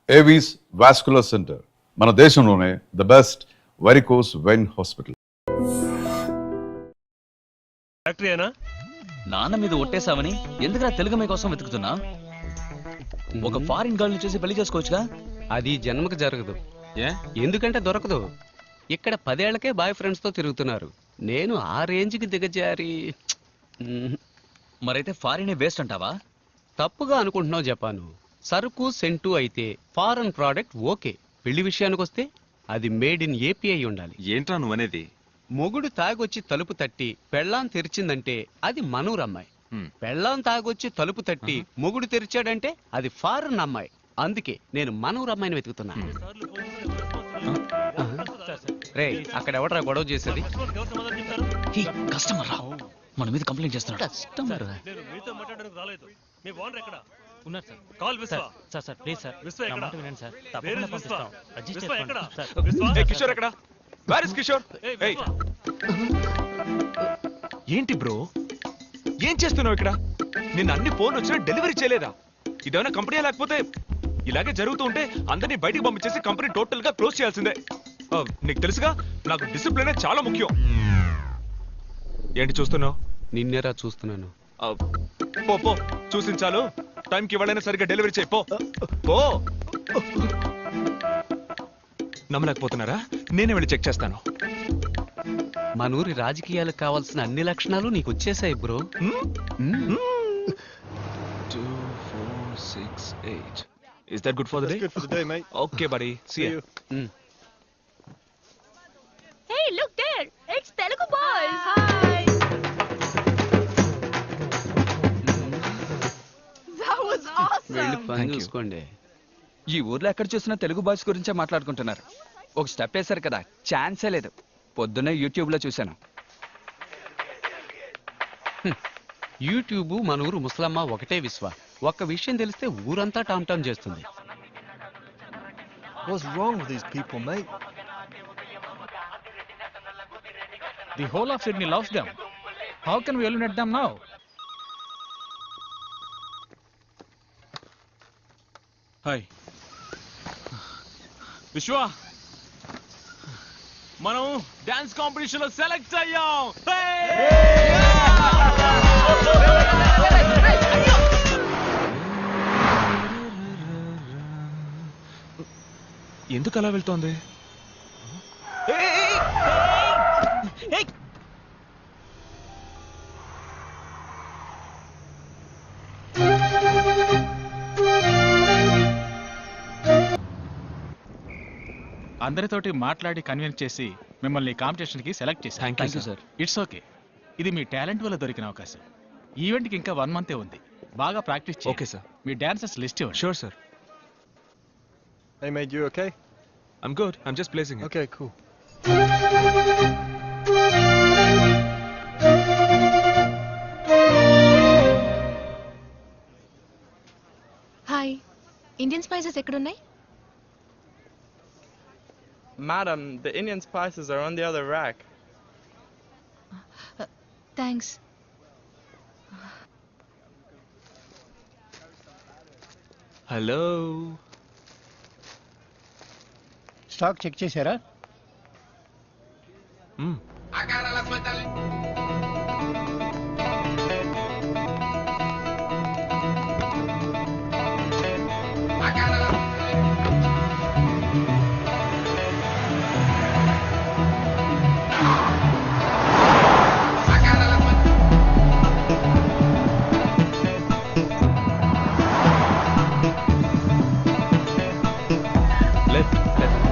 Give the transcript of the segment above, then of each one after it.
Avis vascular centre మన దేశంలోనే the best varicose vein hospital. నాన్న మీద ఒట్టేసావని ఎందుకురా తెలుగు మీ కోసం వెతుకుతున్నా? ఒక ఫారిన్ గర్ల్ ని చూసి పెళ్లి చేసుకోవచ్చుగా. అది జన్మకు జరగదు. ఎందుకంటే దొరకదు. ఇక్కడ 10 ఏళ్లకే బాయ్ ఫ్రెండ్స్ తో తిరుగుతున్నారు. నేను ఆ రేంజ్ కి దిగజారి. మరైతే ఫారినే వేస్ట్ అంటావా? తప్పుగా అనుకుంటున్నావు జపాను. సరుకు సెంటు అయితే ఫారెన్ ప్రోడక్ట్ ఓకే. పెళ్లి విషయానికి వస్తే అది మేడ్ ఇన్ ఏపీ అయి ఉండాలి. ఏంట్రా నువ్వనేది? మొగుడు తాగొచ్చి తలుపు తట్టి పెళ్ళాం తెరిచిందంటే అది మనూరమ్మాయి. పెళ్ళాం తాగొచ్చి తలుపు తట్టి మొగుడు తెరిచాడంటే అది ఫారెన్ అమ్మాయి. అందుకే నేను మనూరమ్మాయిని వెతుకుతున్నా. రే, అక్కడ ఎవడరా గొడవ చేసేది? కస్టమర్ రా, మన మీద కంప్లైంట్ చేస్తున్నాడు. కస్టమర్ కిషోర్ ఎక్కడ? Where is Kishore? ఏంటి బ్రో, ఏం చేస్తున్నావు ఇక్కడ? నిన్న అన్ని ఫోన్ వచ్చినా డెలివరీ చేయలేదా? ఇదేమైనా కంపెనీ లేకపోతే ఇలాగే జరుగుతూ ఉంటే అందరినీ బయటికి పంపించేసి కంపెనీ టోటల్ గా క్లోజ్ చేయాల్సిందే. నీకు తెలుసుగా, నాకు డిసిప్లినే చాలా ముఖ్యం. ఏంటి చూస్తున్నావు? నిన్నేరా చూస్తున్నాను. పో పో, చూసించాలు. టైంకి ఇవ్వాలైనా సరిగ్గా డెలివరీ చేయి. పో పో. నమ్మలేకపోతున్నారా? నేనే వెళ్ళి చెక్ చేస్తాను. మన ఊరి రాజకీయాలకు కావాల్సిన అన్ని లక్షణాలు నీకు వచ్చేసాయి bro. 2, 4, 6, 8. Is that good for the day? Good for the day, mate. Okay, buddy. See you. Hey, look there! It's Telugu boys. Hi. That was వెళ్ళి awesome. పని చూసుకోండి. ఈ ఊర్లో ఎక్కడ చూసినా తెలుగు బాయ్స్ గురించే మాట్లాడుకుంటున్నారు. ఒక స్టెప్ వేశారు కదా, ఛాన్సే లేదు. పొద్దున్నే యూట్యూబ్ లో చూశాను. యూట్యూబ్ మన ఊరు ముసలమ్మ ఒకటే విశ్వ. ఒక్క విషయం తెలిస్తే ఊరంతా టామ్ టామ్ చేస్తుంది. What's wrong with these people, mate? The whole of Sydney loves them. How can we eliminate them now? Hi. విశ్వ, మనం డాన్స్ కాంపిటీషన్ లో సెలెక్ట్ అయ్యాం. ఎందుకు అలా వెళ్తోంది? అందరితోటి మాట్లాడి కన్విన్స్ చేసి మిమ్మల్ని కాంపిటీషన్ కి సెలెక్ట్ చేశాను. Thank you sir. It's okay. ఇది మీ టాలెంట్ వల్ల దొరికిన అవకాశం. ఈవెంట్ కి ఇంకా 1 month ఉంది. బాగా ప్రాక్టీస్ చేయండి. Okay sir. మీ డాన్సర్స్ లిస్ట్ ఇవ్వండి. Sure sir. Hey, mate, you okay? I'm good. I'm just placing it. Okay, cool. Hi. Indian spices ఎక్కడున్నాయి? Madam, the Indian spices are on the other rack. Thanks. Hello. Stock check చేశారా? Left left.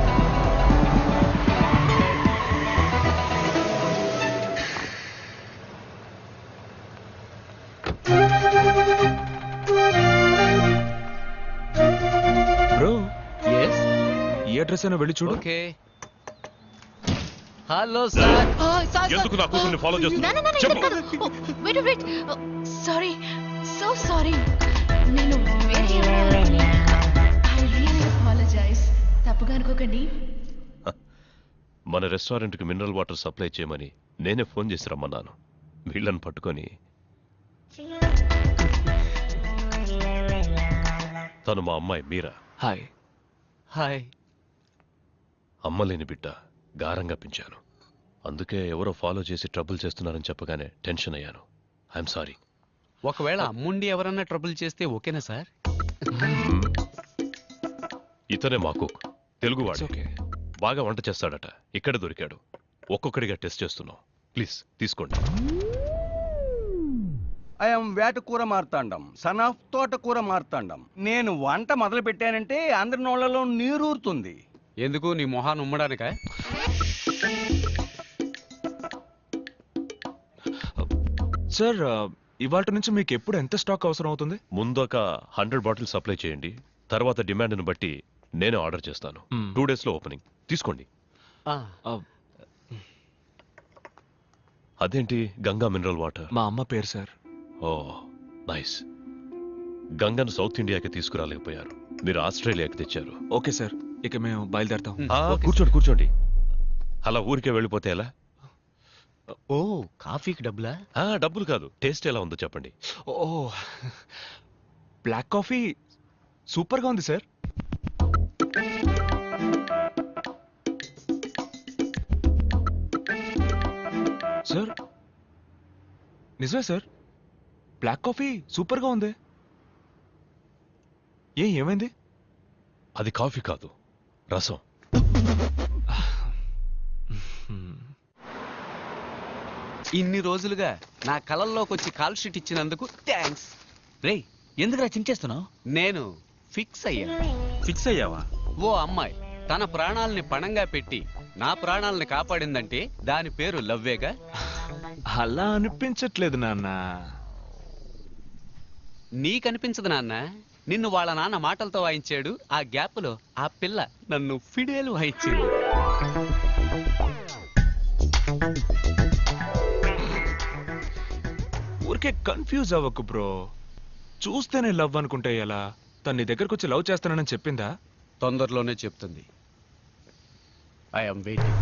Bro, yes ఈ address అయినా వెళ్ళి చూడు. Okay. Hello sir. ఎందుకు నా కూతుర్ని follow చేస్తున్నావు? Wait. Sorry. So sorry. నేను వేరే ఎవరో అనుకుని. I really apologize. తప్పుగా అనుకోకండి. మన రెస్టారెంట్కి మినరల్ వాటర్ సప్లై చేయమని నేనే ఫోన్ చేసి రమ్మన్నాను. వీళ్ళని పట్టుకొని తను మా అమ్మాయి మీరా. హాయ్. హాయ్. అమ్మలేని బిడ్డ గారంగా పెంచాను. అందుకే ఎవరో ఫాలో చేసి ట్రబుల్ చేస్తున్నారని చెప్పగానే టెన్షన్ అయ్యాను. I'm sorry. ఒకవేళ అమ్ముండి ఎవరన్నా ట్రబుల్ చేస్తే ఓకేనా సార్? ఇతనే మా కుక్, తెలుగువాడు. ఓకే. బాగా వంట చేస్తాడట. ఇక్కడ దొరికాడు. ఒక్కొక్కడిగా టెస్ట్ చేస్తున్నాం. ప్లీజ్ తీసుకోండి. ఐఎమ్ వేటకూర మార్తాండం, సన్ ఆఫ్ తోటకూర మార్తాండం. నేను వంట మొదలు పెట్టానంటే అందరి నోళ్లలో నీరూరుతుంది. ఎందుకు నీ మొహాన్ని ఉమ్మడానికా? సార్ ఇవాళ నుంచి మీకు ఎప్పుడు ఎంత స్టాక్ అవసరం అవుతుంది? ముందొక 100 బాటిల్స్ సప్లై చేయండి. తర్వాత డిమాండ్ని బట్టి నేనే ఆర్డర్ చేస్తాను. 2 days లో ఓపెనింగ్. తీసుకోండి. అదేంటి గంగా మినరల్ వాటర్? మా అమ్మ పేరు సార్. ఓ నైస్. గంగను సౌత్ ఇండియాకి తీసుకురాలేకపోయారు, మీరు ఆస్ట్రేలియాకి తెచ్చారు. ఓకే సార్, ఇక మేము బయలుదేరతాం. కూర్చోండి కూర్చోండి. అలా ఊరికే వెళ్ళిపోతే ఎలా? ఓ కాఫీకి డబ్బులా? డబ్బులు కాదు, టేస్ట్ ఎలా ఉందో చెప్పండి. ఓ బ్లాక్ కాఫీ సూపర్గా ఉంది సార్. సార్ నిజమే సార్, బ్లాక్ కాఫీ సూపర్గా ఉంది. ఏమైంది? అది కాఫీ కాదు, రసం. ఇన్ని రోజులుగా నా కళల్లోకి వచ్చి కాల్ షీట్ ఇచ్చినందుకు థ్యాంక్స్. రేయ్ ఎందుకురా చించేస్తున్నావు? నేను ఫిక్స్ అయ్యా. ఫిక్స్ అయ్యావా? ఓ అమ్మాయి తన ప్రాణాలని పణంగా పెట్టి నా ప్రాణాలని కాపాడిందంటే దాని పేరు లవ్వేగా. అలా అనిపించట్లేదు నాన్న. నీకనిపించదు నాన్న, నిన్ను వాళ్ళ నాన్న మాటలతో వాయించాడు. ఆ గ్యాప్ లో ఆ పిల్ల నన్ను ఫిడేలు వాయించింది. ఊరికే కన్ఫ్యూజ్ అవ్వకు బ్రో. చూస్తేనే లవ్ అనుకుంటే ఎలా? తన నీ దగ్గరకు వచ్చి లవ్ చేస్తానని చెప్పిందా? తొందరలోనే చెప్తుంది. I'm waiting.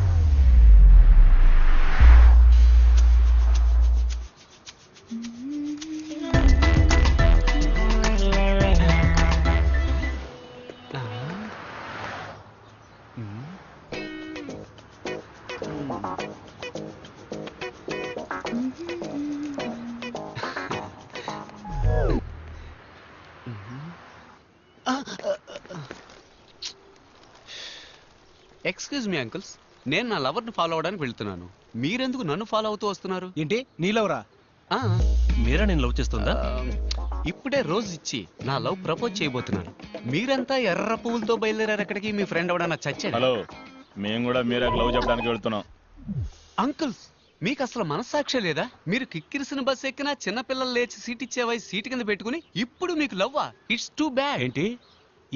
Excuse me uncles, నేను నా లవర్ని ఫాలో అవడానికి వెళ్తున్నాను. మీరెందుకు నన్ను ఫాలో అవుతూ వస్తున్నారు? ఏంటి నీలవరా? ఆ, మీరా నేను లవ్ చేస్తుందా? ఇప్పుడే రోజు ఇచ్చి నా లవ్ ప్రపోజ్ చేయబోతున్నాను. మీరంతా ఎర్ర పువ్వులతో బయలుదేరారు ఎక్కడికి? మీ ఫ్రెండ్ ఎవడన్నా చచ్చాడు? హలో, మేము కూడా మీరే లవ్ చెప్పడానికి వెళ్తున్నాం. అంకుల్స్, మీకు అసలు మనస్సాక్షి లేదా? మీరు కిక్కిరిసిన బస్ ఎక్కినా చిన్నపిల్లలు లేచి సీట్ ఇచ్చే వయసు సీటు కింద పెట్టుకుని ఇప్పుడు మీకు లవ్వా? It's too bad. ఏంటి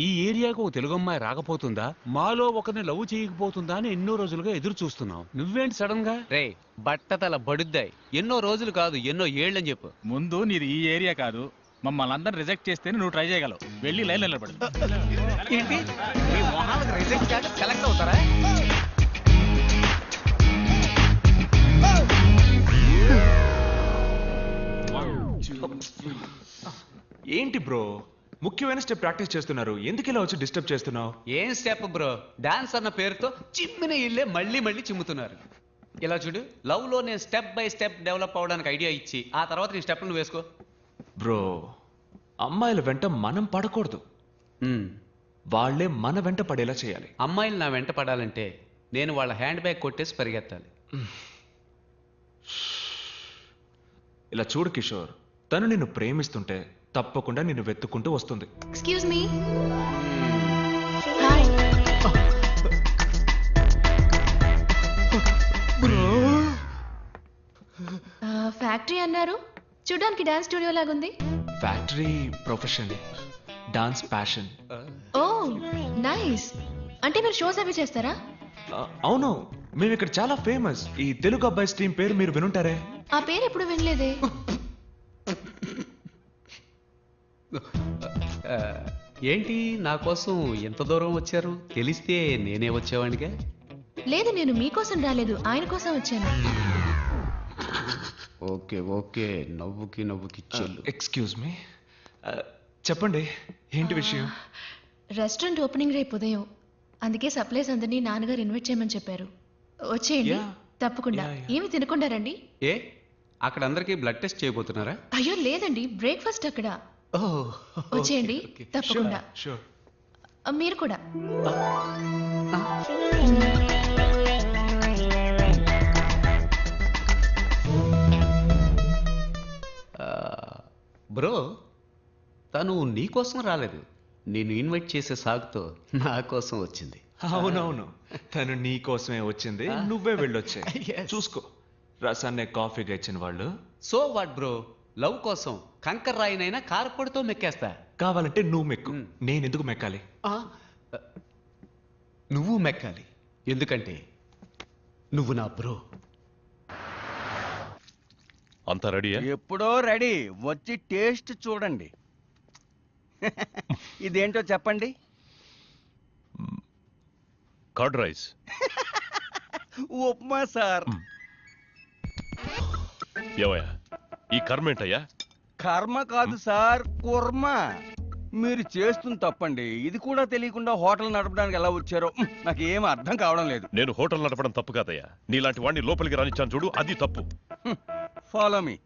ఈ ఏరియాకు ఒక తెలుగు అమ్మాయి రాకపోతుందా, మాలో ఒకరిని లవ్ చేయకపోతుందా అని ఎన్నో రోజులుగా ఎదురు చూస్తున్నావు. నువ్వేంటి సడన్ గా? రే బట్టతల బడుద్దాయి. ఎన్నో రోజులు కాదు ఎన్నో ఏళ్ళని చెప్పు. ముందు నీది ఈ ఏరియా కాదు, మమ్మల్ని అందరిని రిజెక్ట్ చేస్తేనే నువ్వు ట్రై చేయగలవు. వెళ్ళి లైన్ నిలబడు. ఏంటి మీ మొహాలకు రిజెక్ట్ కాక సెలెక్ట్ అవుతారా? ఏంటి బ్రో, ముఖ్యమైన స్టెప్ ప్రాక్టీస్ చేస్తున్నారు, ఎందుకు ఇలా వచ్చి డిస్టర్బ్ చేస్తున్నావు? ఏం స్టెప్ బ్రో, డాన్స్ అన్న పేరుతో చిమ్మిన ఇల్లే మళ్ళీ మళ్ళీ చిమ్ముతున్నారు. ఇలా చూడు, లవ్ లో నేను స్టెప్ బై స్టెప్ డెవలప్ అవడానికి ఐడియా ఇచ్చి ఆ తర్వాత నీ స్టెప్ నువ్వు వేసుకో. బ్రో, అమ్మాయిల వెంట మనం పడకూడదు, వాళ్ళే మన వెంట పడేలా చేయాలి. అమ్మాయిలు నా వెంట పడాలంటే నేను వాళ్ళ హ్యాండ్ బ్యాగ్ కొట్టేసి పరిగెత్తాలి. ఇలా చూడు కిషోర్, తను నిన్ను ప్రేమిస్తుంటే తప్పకుండా నిన్ను వెతుక్కుంటూ వస్తుంది. Excuse me. హాయ్. ఫ్యాక్టరీ అన్నారు, చూడడానికి డాన్స్ స్టూడియో లాగుంది. Factory profession, dance passion. Oh nice. అంటే మీరు షోస్ అవి చేస్తారా? అవును, మేము ఇక్కడ చాలా ఫేమస్. ఈ తెలుగు అబ్బాయి స్ట్రీమ్ పేరు మీరు వినుంటారే? ఆ పేరు ఎప్పుడు వినలేదే. ఏంటి నా కోసం ఎంత దూరం వచ్చారు? తెలిస్తే నేనే వచ్చేవాడిగా. లేదు, నేను మీకోసం రాలేదు, ఆయన కోసం వచ్చాను. ఓకే ఓకే, నవ్వుకి చెల్లు. ఎక్స్క్యూజ్ మీ, చెప్పండి ఏంటి విషయం? రెస్టారెంట్ ఓపెనింగ్ రేపు ఉదయం. అందుకే సప్లైస్ అందరినీ నాన్నగారు ఇన్వైట్ చేయమని చెప్పారు. వచ్చేయండి. Yeah. తప్పకుండా. ఏమి తినకుండా రండి. ఏ అక్కడ అందరికీ బ్లడ్ టెస్ట్ చేయబోతున్నారా? అయ్యో లేదండి, బ్రేక్ఫాస్ట్ అక్కడ. వచ్చేయండి తప్పకుండా. షూర్. మీరు కూడా. బ్రో, తను నీ కోసం రాలేదు, నేను ఇన్వైట్ చేసే సాగుతో నా కోసం వచ్చింది. అవునవును, తను నీ కోసమే వచ్చింది, నువ్వే వెళ్ళొచ్చే. Yes. చూసుకో, రసాన్నే కాఫీగా ఇచ్చిన వాళ్ళు. సో వాట్ బ్రో, లవ్ కోసం కంకర్ రాయినైనా కారపొడితో మెక్కేస్తా. కావాలంటే నువ్వు మెక్కు, నేను ఎందుకు మెక్కాలి? నువ్వు మెక్కాలి, ఎందుకంటే నువ్వు నా బ్రో. అంతా రెడీయా? ఎప్పుడో రెడీ. వచ్చి టేస్ట్ చూడండి. ఇదేంటో చెప్పండి. Curd rice. ఉప్మా సార్. ఏవయ్యా, ఈ కర్మ ఏంటయ్యా? కర్మ కాదు సార్, కుర్మ. మీరు చేస్తుంది తప్పండి. ఇది కూడా తెలియకుండా హోటల్ నడపడానికి ఎలా వచ్చారో నాకు ఏం అర్థం కావడం లేదు. నేను హోటల్ నడపడం తప్పు కాదయ్యా, నీలాంటి వాడిని లోపలికి రానిచ్చాను చూడు, అది తప్పు. Follow me.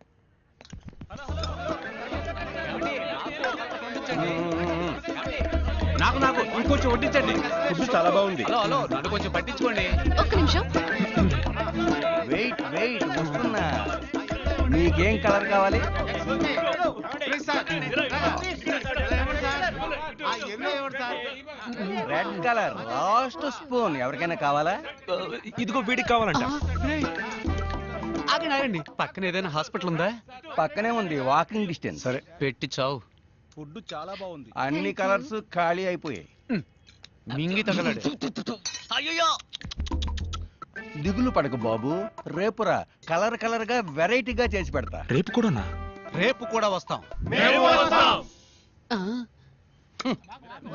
నాకు ఇంకొంచెం వడ్డించండి. ఫుడ్ చాలా బాగుంది. హలో నన్ను కొంచెం పట్టించుకోండి. ఒక్క నిమిషం. వెయిట్ వస్తున్నా. మీకేం కలర్ కావాలి? Red colour last spoon. ఎవరికైనా కావాలా? ఇదిగో వీడికి కావాలంట. ఆగండి, పక్కన ఏదైనా హాస్పిటల్ ఉందా? పక్కనే ఉంది, వాకింగ్ డిస్టెన్స్. సరే పెట్టి చావు. ఫుడ్ చాలా బాగుంది. అన్ని కలర్స్ ఖాళీ అయిపోయాయి. మింగి తగలడు. దిగులు పడకు బాబు, రేపురా కలర్ కలర్ గా వెరైటీగా చేసి పెడతా. రేపు కూడానా? రేపు కూడా వస్తాం.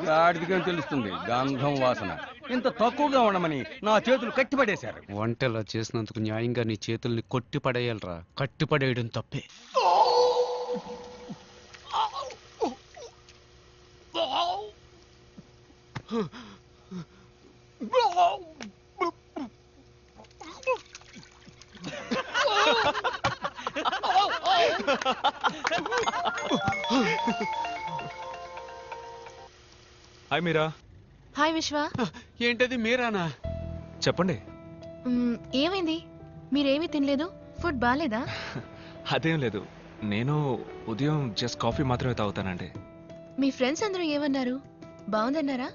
గాడిదిగా తెలుస్తుంది గంధం వాసన. ఇంత తక్కువగా ఉండమని నా చేతులు కట్టిపడేశారు. వంటలా చేసినందుకు న్యాయంగా నీ చేతుల్ని కొట్టి పడేయాలరా. కట్టి పడేయడం తప్పే. హాయ్ మీరా. హాయ్ విశ్వ. ఏంటది మీరానా? చెప్పండి. ఏమైంది? మీరేమీ తినలేదు? ఫుడ్ బాగాలేదా? అదేం లేదు, నేను ఉదయం జస్ట్ కాఫీ మాత్రమే తాగుతానండి. మీ ఫ్రెండ్స్ అందరూ ఏమన్నారు? బాగుందన్నారా?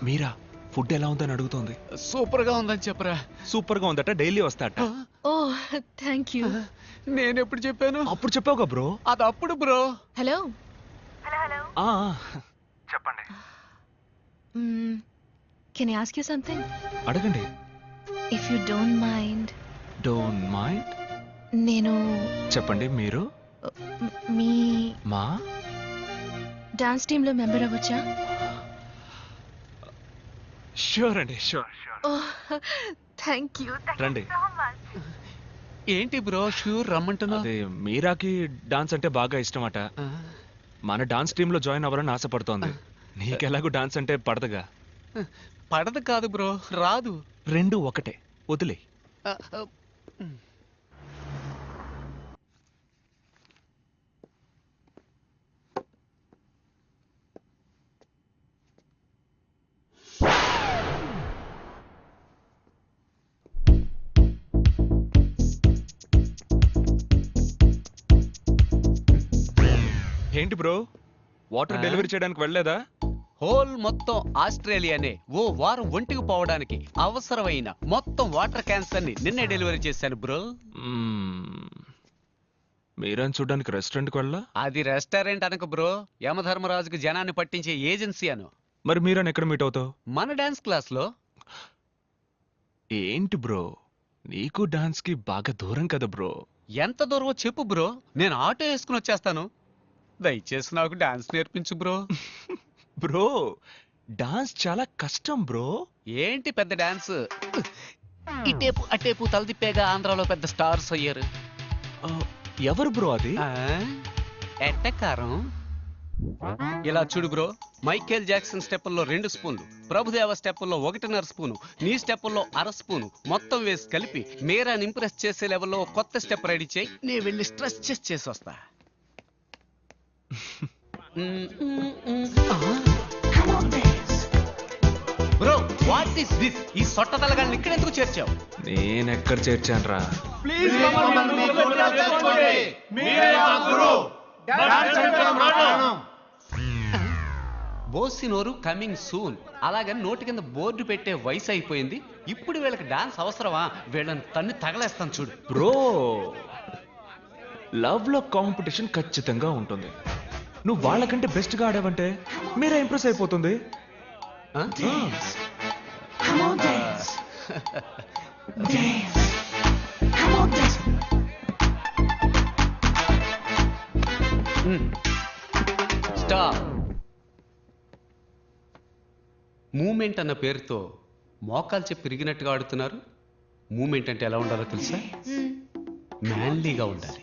మీరా ఫుడ్ ఎలా ఉందని అడుగుతోంది. సూపర్ గా ఉందని చెప్పరా. సూపర్ గా ఉందట, డైలీ వస్తాట. Oh thank you. నేను ఎప్పుడు చెప్పాను? అప్పుడు చెప్పావుగా బ్రో. అది అప్పుడు బ్రో. హలో. చెప్పండి. Can I ask you something? అడగండి. If you don't mind. Don't mind? నేను చెప్పండి. మీరు మీ మా డాన్స్ టీమ్ లో మెంబర్ అవ్వచ్చా? షూర్ అండి, షూర్. Thank you. రండి. ఏంటి బ్రో షూర్ రమ్మంటున్నావు? అదే మీరాకి డాన్స్ అంటే బాగా ఇష్టమట. మన డాన్స్ టీమ్ లో జాయిన్ అవ్వాలని ఆశపడుతోంది. నీకెలాగూ డాన్స్ అంటే పడదుగా. పడదు కాదు బ్రో, రాదు. రెండు ఒకటే, వదిలే. ఏంటి బ్రో, వాటర్ డెలివరీ చేయడానికి వెళ్ళలేదా? హోల్ మొత్తం ఆస్ట్రేలియానే ఓ వారం ఒంటికి పోవడానికి అవసరమైన మొత్తం వాటర్ క్యాన్స్ అన్ని నిన్నే డెలివరీ చేశాను బ్రో. మీరని చూడడానికి రెస్టారెంట్కి వెళ్ళా? అది రెస్టారెంట్ అనక బ్రో, యమధర్మరాజుకి జనాన్ని పట్టించే ఏజెన్సీ అను. మరి మీరని ఎక్కడ మీట్ అవుతావు? మన డాన్స్ క్లాస్ లో. ఏంటి బ్రో, నీకు డాన్స్ కి బాగా దూరం కదా బ్రో. ఎంత దూరమో చెప్పు బ్రో, నేను ఆటో వేసుకుని వచ్చేస్తాను. దయచేసి నాకు డాన్స్ నేర్పించు బ్రో. బ్రో డాన్స్ చాలా కష్టం బ్రో. ఏంటి పెద్ద డాన్స్, ఇటేపు అటేపు తలదిప్పేగా ఆంధ్రాలో పెద్ద స్టార్స్ అయ్యారు. ఎవరు బ్రో అది? ఎట్టకారం. ఇలా చూడు బ్రో, మైకేల్ జాక్సన్ స్టెప్పుల్లో 2 స్పూన్లు, ప్రభుదేవ స్టెప్పుల్లో 1.5 స్పూను, నీ స్టెప్పుల్లో 1/2 స్పూను మొత్తం వేసి కలిపి మీరాని ఇంప్రెస్ చేసే లెవెల్లో కొత్త స్టెప్ రెడీ చేయి. నేను వెళ్ళి స్ట్రెస్ చెస్ చేసి వస్తా. Bro what is this? ఈ సొట్ట తలగాళ్ళని ఇక్కడ ఎందుకు చేర్చావు? నేనెక్కడ చేర్చాను రా? బోసినోరు కమింగ్ సూన్. అలాగని నోటి కింద బోర్డు పెట్టే వయసు అయిపోయింది. ఇప్పుడు వీళ్ళకి డాన్స్ అవసరమా? వీళ్ళని తన్ని తగలేస్తాను చూడు. బ్రో, లవ్ లో కాంపిటీషన్ ఖచ్చితంగా ఉంటుంది. నువ్వు వాళ్ళకంటే బెస్ట్ గా ఆడావంటే మీరే ఇంప్రెస్ అయిపోతుంది. స్టాప్. మూమెంట్ అన్న పేరుతో మోకాలు చెప్పి తిరిగినట్టుగా ఆడుతున్నారు. మూమెంట్ అంటే ఎలా ఉండాలో తెలుసా? మ్యాన్లీగా ఉండాలి.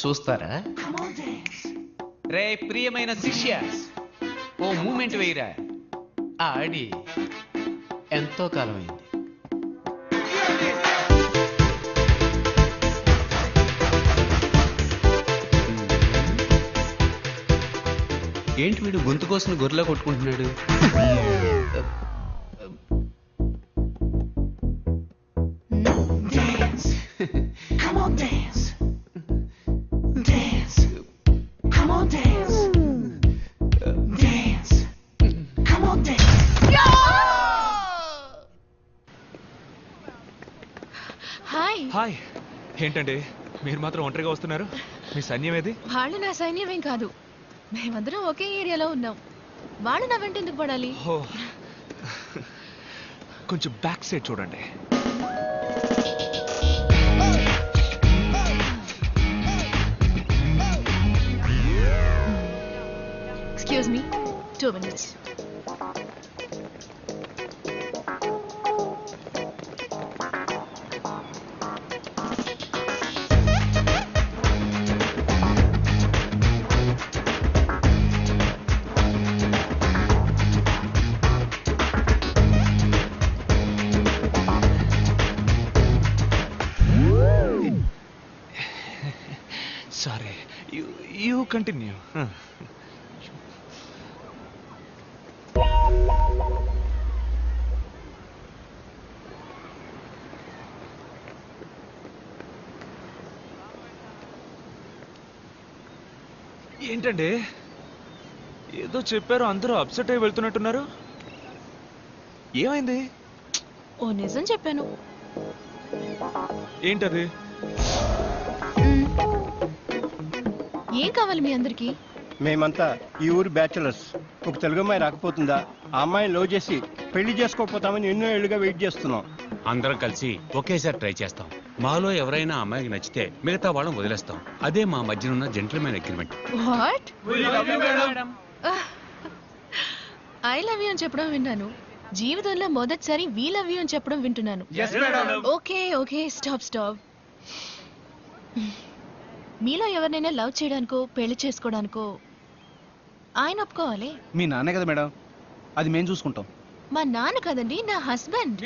చూస్తారా? రే ప్రియమైన శిష్య, ఓ మూమెంట్ వేయరా. ఆడి ఎంతో కాలం అయింది. ఏంటి వీడు గొంతు కోసం గొర్రెలా కొట్టుకుంటున్నాడు? హాయ్. ఏంటండి మీరు మాత్రం ఒంటరిగా వస్తున్నారు? మీ సైన్యం ఏది? వాళ్ళు నా సైన్యమేం కాదు, మేమందరం ఒకే ఏరియాలో ఉన్నాం. వాళ్ళు నా వెంట ఎందుకు పడాలి? కొంచెం బ్యాక్ సైడ్ చూడండి. Excuse me, 2 minutes. Sorry, you continue. ఏంటండి ఏదో చెప్పారు, అందరూ అప్సెట్ అయి వెళ్తున్నట్టున్నారు. ఏమైంది? ఓ నిజం చెప్పాను. ఏంటది? ఏం కావాలి మీ అందరికి? మేమంతా ఈ ఊరు బ్యాచులర్స్. ఒక తెలుగు అమ్మాయి రాకపోతుందా? ఆ అమ్మాయిని లవ్ చేసి పెళ్లి చేసుకోకపోతామని ఎన్నో ఏళ్ళుగా వెయిట్ చేస్తున్నాం. అందరం కలిసి ఒకేసారి ట్రై చేస్తాం. మాలో ఎవరైనా అమ్మాయికి నచ్చితే మిగతా వాళ్ళని వదిలేస్తాం. అదే మా మధ్యనున్న gentlemen agreement. What? I love you అని చెప్పడం విన్నాను. జీవితంలో మొదటిసారి వీ లవ్ యూ అని చెప్పడం వింటున్నాను. Okay okay, stop. మీలో ఎవరినైనా లవ్ చేయడానికో పెళ్లి చేసుకోవడానికో ఆయన ఒప్పుకోవాలి. మీ నాన్నే కదా మేడం, అది మేము చూసుకుంటాం. మా నాన్న కదండి, నా హస్బెండ్.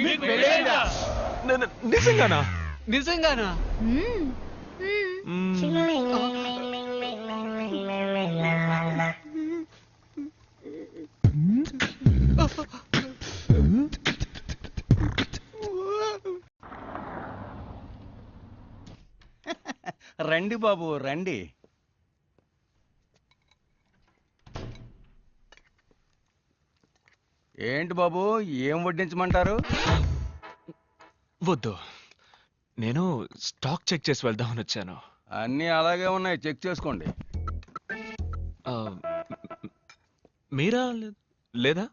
నిజంగానా? నిజంగానా? రండి బాబు రండి. ఏంటి బాబు, ఏం వడ్డించమంటారు? వద్దు, నేను స్టాక్ చెక్ చేసి వెళ్దామని వచ్చాను. అన్నీ అలాగే ఉన్నాయి, చెక్ చేసుకోండి. మీరా లేదా?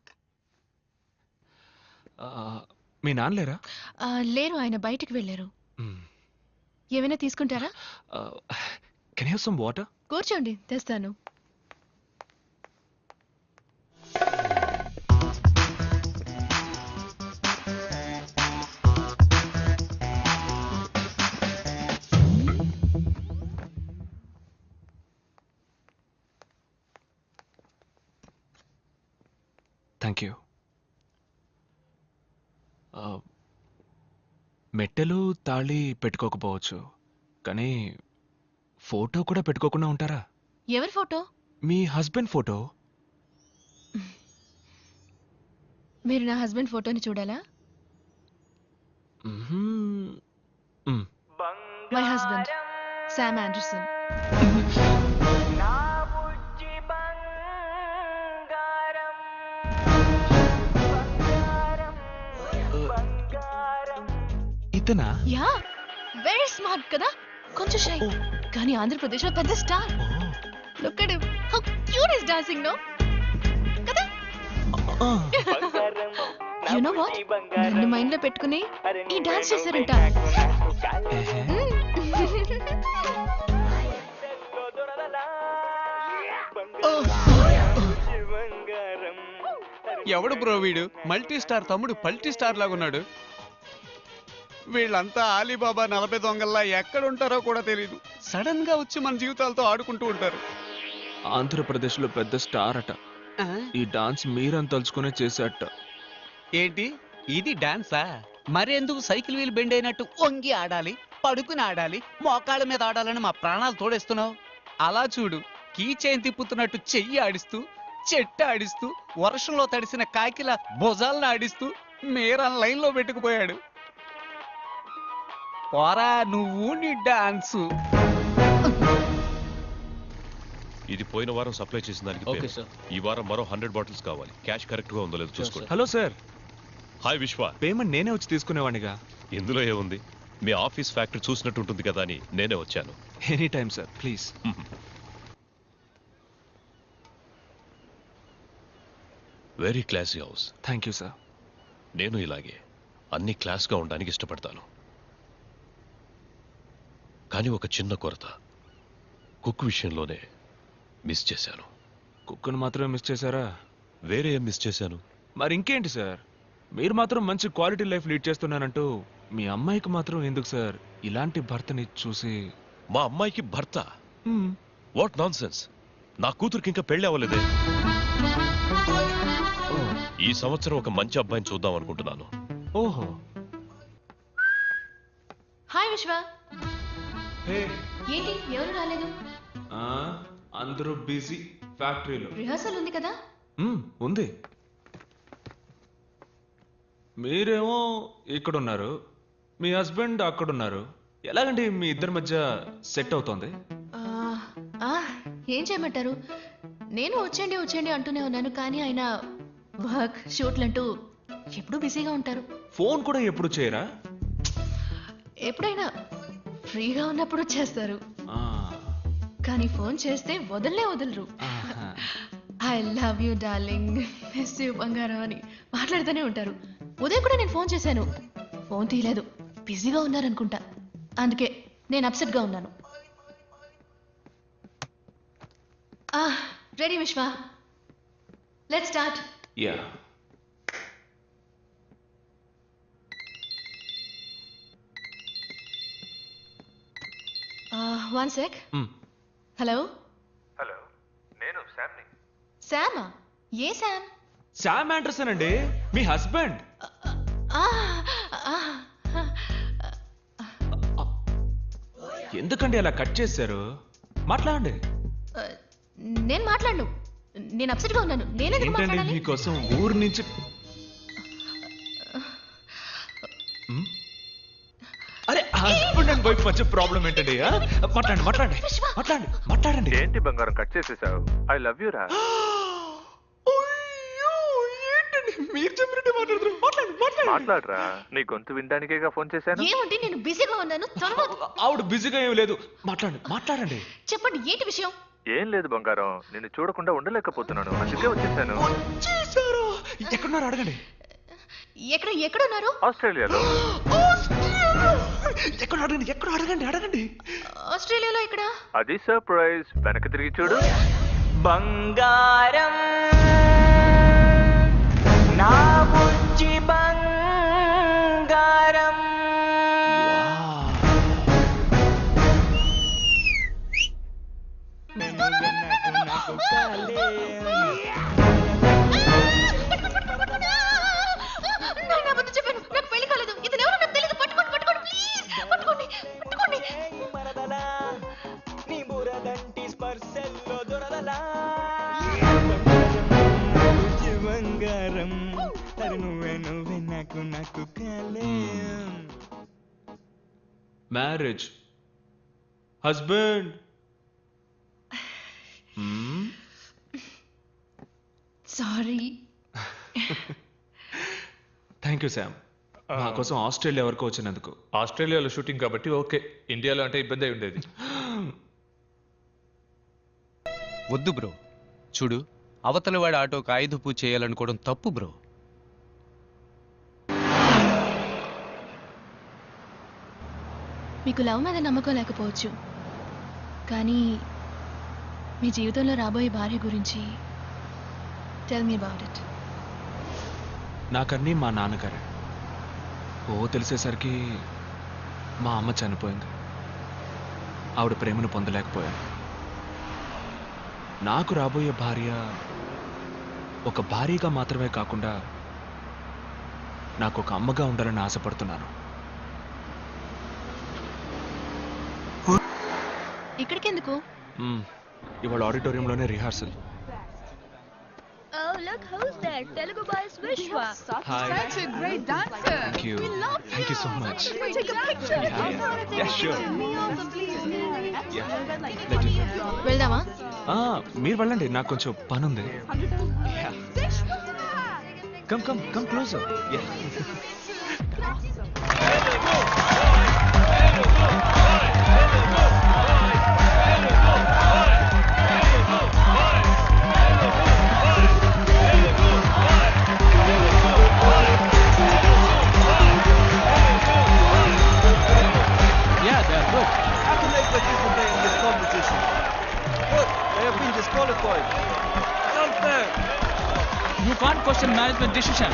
మీ నాన్న లేరా? లేరు, ఆయన బయటికి వెళ్ళారు. ఏమైనా తీసుకుంటారా? Can I have some water? కూర్చోండి, తెస్తాను. Thank you. మెట్టెలు తాళి పెట్టుకోకపోవచ్చు, కానీ ఫోటో కూడా పెట్టుకోకుండా ఉంటారా? ఎవరి ఫోటో? మీ హస్బెండ్ ఫోటో. మీరు నా హస్బెండ్ ఫోటోని చూడాలా? My husband Sam Anderson. ఇతనా? యా, వెరీ స్మార్ట్ కదా, కొంచెం షై, కానీ ఆంధ్రప్రదేశ్ లో పెద్ద star. Look at him, how cute is dancing no కదా. యు నో వాట్, నన్ను మైండ్ లో పెట్టుకుని ఈ డాన్స్ చేశారంట. ఎవడు బ్రో వీడు? మల్టీ స్టార్ తమ్ముడు పల్టీ స్టార్ లాగా ఉన్నాడు. వీళ్ళంతా ఆలీబాబా 40 దొంగల్లా ఎక్కడ ఉంటారో కూడా తెలియదు. సడన్ గా వచ్చి మన జీవితాలతో ఆడుకుంటూ ఉంటారు. ఆంధ్రప్రదేశ్లో పెద్ద స్టార్ అట. ఈ డాన్స్ మీరని తలుచుకునే చేసేట. ఏంటి ఇది డాన్సా? మరెందుకు సైకిల్ వీల్ బెండ్ అయినట్టు వంగి ఆడాలి, పడుకుని ఆడాలి, మోకాళ్ళ మీద ఆడాలని మా ప్రాణాలు తోడేస్తున్నావు? అలా చూడు, కీ చైన్ తిప్పుతున్నట్టు చెయ్యి ఆడిస్తూ, చెట్టు ఆడిస్తూ, వర్షంలో తడిసిన కాకిల భుజాలను ఆడిస్తూ మీరన్ లైన్ లో పెట్టుకుపోయాడు. పోరా నువ్వు నీ డాన్సు. ఇది పోయిన వారం సప్లై చేసిన దానికి ఓకే పేరు. సార్. ఈ వారం మరో 100 బాటిల్స్ కావాలి. క్యాష్ కరెక్ట్ గా ఉందో లేదో చూసుకోండి. Hello sir. హాయ్ విశ్వ. పేమెంట్ నేనే వచ్చి తీసుకునేవాడిగా. ఇందులో ఏముంది, మీ ఆఫీస్ ఫ్యాక్టరీ చూసినట్టు ఉంటుంది కదా అని నేనే వచ్చాను. Any time sir, please. Very classy house. Thank you sir. నేను ఇలాగే అన్ని క్లాస్గా ఉండడానికి ఇష్టపడతాను. కానీ ఒక చిన్న కొరత, కుక్ విషయంలోనే మిస్ చేశాను. కుక్కను మాత్రమే మిస్ చేశారా? వేరే ఏం మిస్ చేశాను? మరి ఇంకేంటి సార్, మీరు మాత్రం మంచి క్వాలిటీ లైఫ్ లీడ్ చేస్తున్నానంటూ మీ అమ్మాయికి మాత్రం ఎందుకు సార్ ఇలాంటి భర్తని చూసి? మా అమ్మాయికి భర్త? What non sense. నా కూతురికి ఇంకా పెళ్లి అవ్వలేదే. ఈ సంవత్సరం ఒక మంచి అబ్బాయిని చూద్దాం అనుకుంటున్నాను. ఓహో. హాయ్ విశ్వ. ఏంటి ఎవరు రాలేదు? అందరూ బిజీ ఫ్యాక్టరీలో. రిహార్సల్ ఉంది కదా. ఉంది. మీరేమో ఇక్కడ ఉన్నారు, మీ హస్బెండ్ అక్కడ ఉన్నారు. ఎలాగండి మీ ఇద్దరి మధ్య సెట్ అవుతోంది? ఏం చేయమంటారు, నేను వచ్చేయండి అంటూనే ఉన్నాను, కానీ ఆయన వర్క్ షూట్లు అంటూ ఎప్పుడూ బిజీగా ఉంటారు. ఫోన్ కూడా ఎప్పుడు చేయరా? ఎప్పుడైనా ఫ్రీగా ఉన్నప్పుడు చేస్తారు, కానీ ఫోన్ చేస్తే వదలరు. I love you darling, miss you బంగారం అని మాట్లాడుతూనే ఉంటారు. ఉదయం కూడా నేను ఫోన్ చేశాను, ఫోన్ తీయలేదు, బిజీగా ఉన్నారనుకుంటా. అందుకే నేను అప్సెట్ గా ఉన్నాను. రెడీ విశ్వ, let's start. Yeah. One sec. Hello. Hello, నేను శామ్ని. శామా? ఏ శామ్? శామ్ ఆండర్సన్ అండి, మీ హస్బెండ్. ఎందుకండి అలా కట్ చేశారు? మాట్లాడండి. నేను మాట్లాడను, నేను అప్సెట్ గా ఉన్నాను. నేనేందుకు మాట్లాడాలి? మీకోసం ఊరు నుంచి. అరే, హస్బెండ్ అండ్ వైఫ్ మధ్య ప్రాబ్లం ఏంటండి? మాట్లాడండి. ఏంటి బంగారం కట్ చేసేసావు? ఐ లవ్ యూ రా. మీరు చెప్పినట్టే మాట్లాడరా, నీ గొంతు వినడానికేగా ఫోన్ చేశాను. ఏమండి, నేను బిజీగా ఉన్నాను. ఆవిడ బిజీగా ఏం లేదు, మాట్లాడండి. చెప్పండి, ఏంటి విషయం? ఏం లేదు బంగారం, నిన్ను చూడకుండా ఉండలేకపోతున్నాను, అందుకే వచ్చేసాను. ఎక్కడున్నారు అడగండి. ఎక్కడున్నారు? ఆస్ట్రేలియాలో. ఎక్కడ అడగండి. ఆస్ట్రేలియాలో ఎక్కడ? అది సర్ప్రైజ్, వెనక్కి తిరిగి చూడు. బంగారం నా బుజ్జి బంగారం. Marriage husband. Sorry. Thank you Sam, మా కోసం ఆస్ట్రేలియా వరకు వచ్చినందుకు. ఆస్ట్రేలియాలో షూటింగ్ కాబట్టి ఓకే, ఇండియాలో అంటే ఇబ్బంది అయి ఉండేది. వద్దు బ్రో, చూడు అవతల వాడి ఆటోకి ఆయుధ పూజ చేయాలనుకోవడం తప్పు బ్రో. మీకు లవ్ మీద నమ్మకం లేకపోవచ్చు, కానీ మీ జీవితంలో రాబోయే భార్య గురించి టెల్ మీ అబౌట్ ఇట్. నాకన్నీ మా నాన్నగారే. తెలిసేసరికి మా అమ్మ చనిపోయింది. ఆవిడ ప్రేమను పొందలేకపోయాను. నాకు రాబోయే భార్య ఒక భార్యగా మాత్రమే కాకుండా నాకు ఒక అమ్మగా ఉండాలని ఆశపడుతున్నాను. ఇక్కడికెందుకు? ఇవాళ ఆడిటోరియంలోనే rehearsal. Oh, look who's there. Telugu boys Vishwa. Hi. Such a great dancer. Thank you. We love you. Thank you so much. Can we take a picture? Yeah, sure. Me also, please. వెళ్దామా? మీరు వెళ్ళండి, నాకు కొంచెం పని ఉంది. Come closer. You can't question management decision.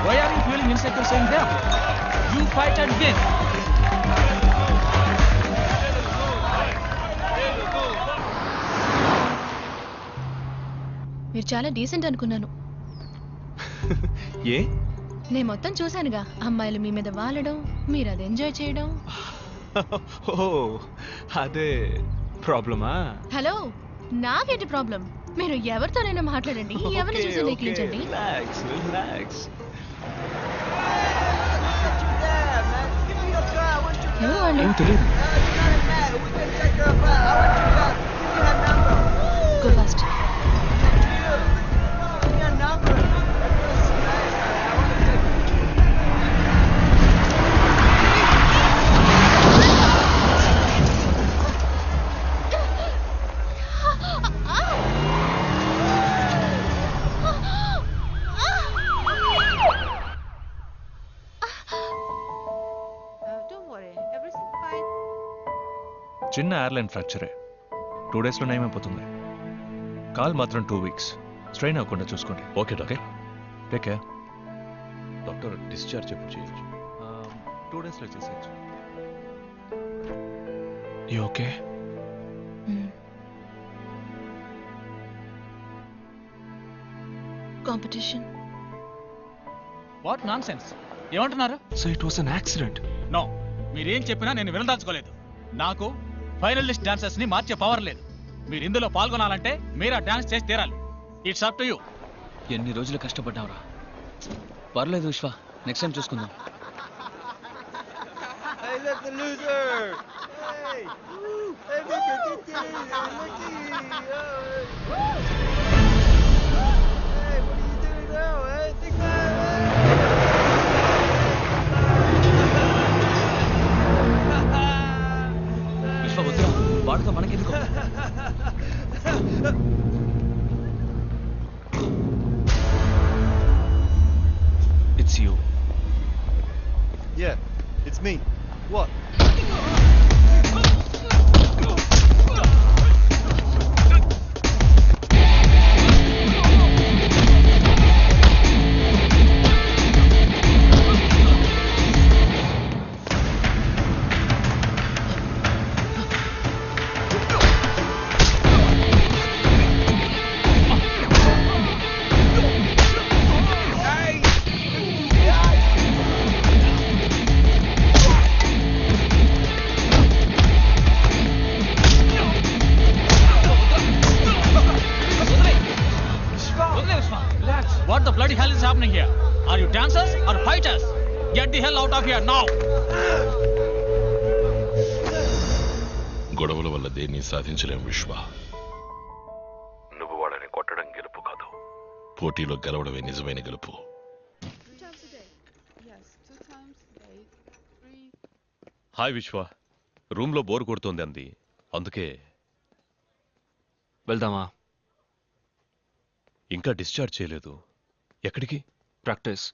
Why are you feeling insecure saying them? You fight and win. మీరు చాలా decent అనుకున్నాను. ఏ? నేను మొత్తం చూశానుగా, అమ్మాయిలు మీ మీద వాలడం, మీరు అది ఎంజాయ్ చేయడం. ఓ అదే ప్రాబ్లమా? హలో, నాకేంటి ప్రాబ్లం? మీరు ఎవరితోనైనా మాట్లాడండి, ఎవరిని చూసి నెగ్లించండి. ఎవరు వాళ్ళు? Go fast. చిన్న ఎయిర్లైన్ ఫ్రాక్చరే, 2 daysలో నయమైపోతుంది. కాల్ మాత్రం 2 weeks. స్ట్రెయిన్ అవ్వకుండా చూసుకోండి. Okay doctor. Take care. Doctor discharge ఎప్పుడు చేయొచ్చు? 2 daysలో చేసేయచ్చు. You okay? Competition. What nonsense? ఏమంటున్నారు? So it was an accident. No, మీరేం చెప్పినా నేను వినదలుచుకోలేదు. నాకు ఫైనల్ లిస్ట్ డాన్సర్స్ ని మార్చే పవర్ లేదు. మీరు ఇందులో పాల్గొనాలంటే మీరు ఆ డాన్స్ చేసి తీరాలి. It's up to you. ఎన్ని రోజులు కష్టపడ్డావురా. పర్లేదు విశ్వ, నెక్స్ట్ టైం చూసుకుందాం. Hey, look, the loser! Hey! Hey, look at it! Hey, what are you doing now? Hey, think విశ్వ వద్దురా, వాడితో మనకెందుకు? It's you. Yeah, it's me. What? What the bloody hell is happening here? Are you dancers or fighters? Get the hell out of here now! గొడవల వల్ల దేన్ని సాధించలేం విశ్వ. నువ్వు వాళ్ళని కొట్టడం గెలుపు కాదు, పోటీలో గెలవడమే నిజమైన గెలుపు. హాయ్ విశ్వ, రూమ్లో బోర్ కొడుతోంది అంది, అందుకే. వెళ్దామా? ఇంకా డిశ్చార్జ్ చేయలేదు. ఎక్కడికి? ప్రాక్టీస్.